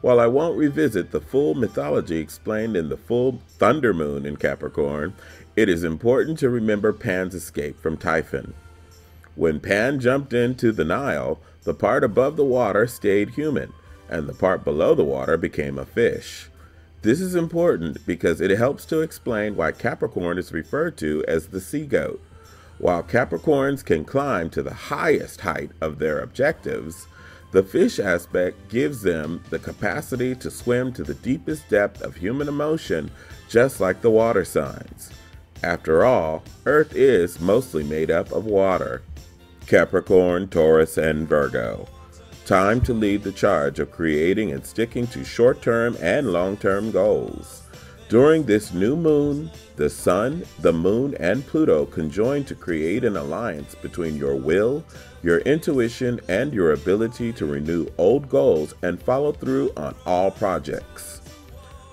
While I won't revisit the full mythology explained in the full thunder moon in Capricorn, it is important to remember Pan's escape from Typhon. When Pan jumped into the Nile, the part above the water stayed human, and the part below the water became a fish. This is important because it helps to explain why Capricorn is referred to as the sea goat. While Capricorns can climb to the highest height of their objectives, the fish aspect gives them the capacity to swim to the deepest depth of human emotion, just like the water signs. After all, Earth is mostly made up of water. Capricorn, Taurus, and Virgo. Time to lead the charge of creating and sticking to short-term and long-term goals. During this new moon, the Sun, the Moon, and Pluto conjoin to create an alliance between your will, your intuition, and your ability to renew old goals and follow through on all projects.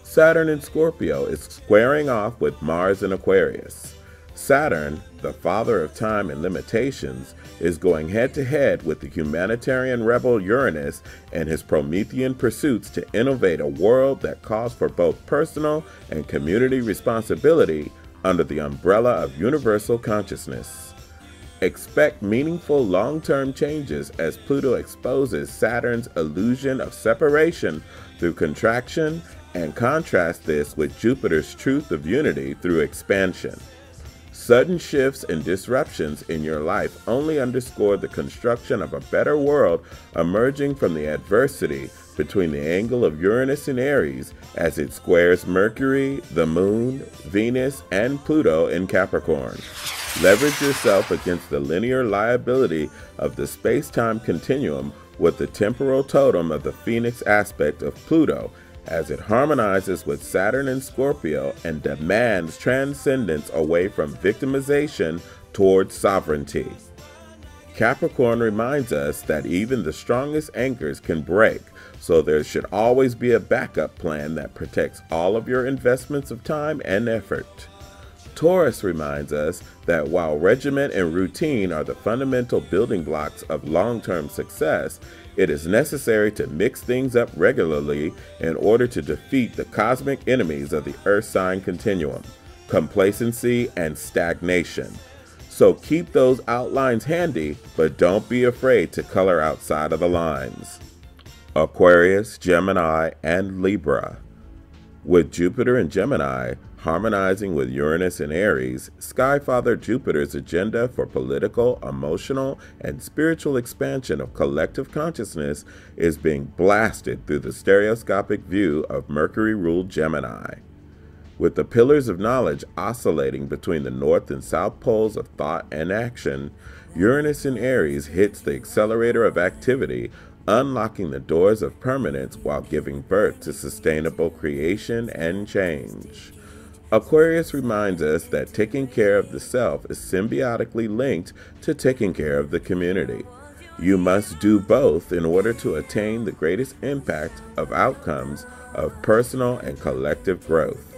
Saturn in Scorpio is squaring off with Mars in Aquarius. Saturn, the father of time and limitations, is going head-to-head with the humanitarian rebel Uranus and his Promethean pursuits to innovate a world that calls for both personal and community responsibility under the umbrella of universal consciousness. Expect meaningful long-term changes as Pluto exposes Saturn's illusion of separation through contraction and contrast this with Jupiter's truth of unity through expansion. Sudden shifts and disruptions in your life only underscore the construction of a better world emerging from the adversity between the angle of Uranus in Aries as it squares Mercury, the Moon, Venus, and Pluto in Capricorn. Leverage yourself against the linear liability of the space-time continuum with the temporal totem of the Phoenix aspect of Pluto as it harmonizes with Saturn in Scorpio and demands transcendence away from victimization towards sovereignty. Capricorn reminds us that even the strongest anchors can break, so there should always be a backup plan that protects all of your investments of time and effort. Taurus reminds us that while regiment and routine are the fundamental building blocks of long-term success, it is necessary to mix things up regularly in order to defeat the cosmic enemies of the Earth sign continuum, complacency and stagnation. So keep those outlines handy, but don't be afraid to color outside of the lines. Aquarius, Gemini, and Libra. With Jupiter in Gemini harmonizing with Uranus and Aries, Skyfather Jupiter's agenda for political, emotional, and spiritual expansion of collective consciousness is being blasted through the stereoscopic view of Mercury-ruled Gemini. With the pillars of knowledge oscillating between the north and south poles of thought and action, Uranus in Aries hits the accelerator of activity, unlocking the doors of permanence while giving birth to sustainable creation and change. Aquarius reminds us that taking care of the self is symbiotically linked to taking care of the community. You must do both in order to attain the greatest impact of outcomes of personal and collective growth.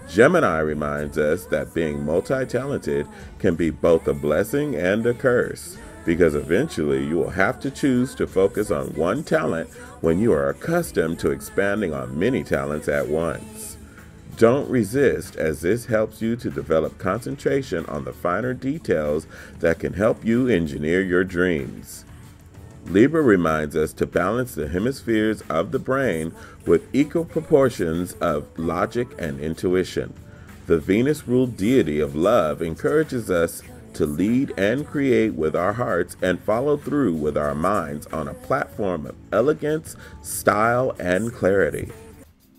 Gemini reminds us that being multi-talented can be both a blessing and a curse, because eventually you will have to choose to focus on one talent when you are accustomed to expanding on many talents at once. Don't resist, as this helps you to develop concentration on the finer details that can help you engineer your dreams. Libra reminds us to balance the hemispheres of the brain with equal proportions of logic and intuition. The Venus-ruled deity of love encourages us to lead and create with our hearts and follow through with our minds on a platform of elegance, style, and clarity.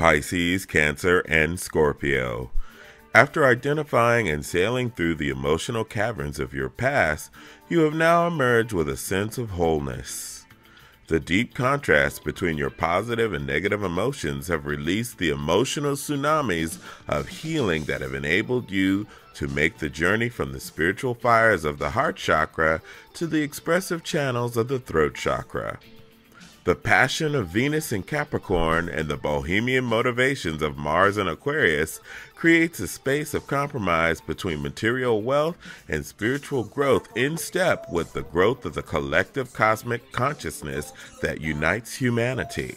Pisces, Cancer, and Scorpio. After identifying and sailing through the emotional caverns of your past, you have now emerged with a sense of wholeness. The deep contrast between your positive and negative emotions have released the emotional tsunamis of healing that have enabled you to make the journey from the spiritual fires of the heart chakra to the expressive channels of the throat chakra. The passion of Venus in Capricorn and the bohemian motivations of Mars in Aquarius creates a space of compromise between material wealth and spiritual growth in step with the growth of the collective cosmic consciousness that unites humanity.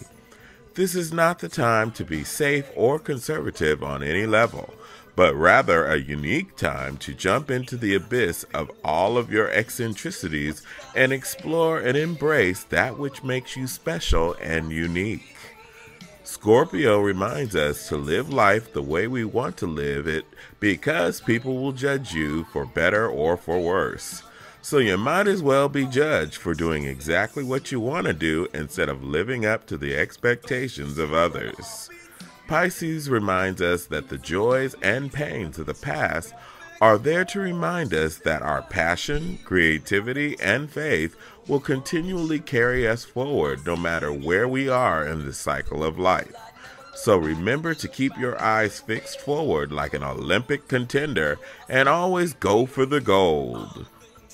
This is not the time to be safe or conservative on any level, but rather a unique time to jump into the abyss of all of your eccentricities and explore and embrace that which makes you special and unique. Scorpio reminds us to live life the way we want to live it because people will judge you for better or for worse. So you might as well be judged for doing exactly what you want to do instead of living up to the expectations of others. Pisces reminds us that the joys and pains of the past are there to remind us that our passion, creativity, and faith will continually carry us forward no matter where we are in the cycle of life. So remember to keep your eyes fixed forward like an Olympic contender and always go for the gold.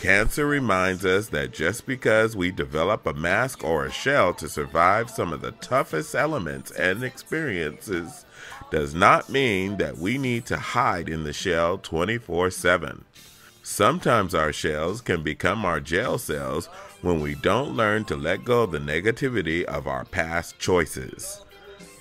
Cancer reminds us that just because we develop a mask or a shell to survive some of the toughest elements and experiences does not mean that we need to hide in the shell 24/7. Sometimes our shells can become our jail cells when we don't learn to let go of the negativity of our past choices.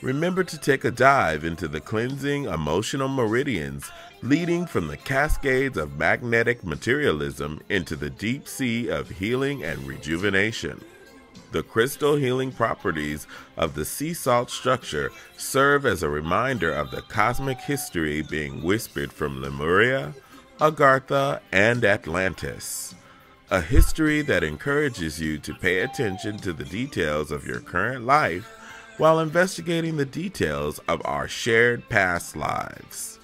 Remember to take a dive into the cleansing emotional meridians leading from the cascades of magnetic materialism into the deep sea of healing and rejuvenation. The crystal healing properties of the sea salt structure serve as a reminder of the cosmic history being whispered from Lemuria, Agartha, and Atlantis. A history that encourages you to pay attention to the details of your current life while investigating the details of our shared past lives.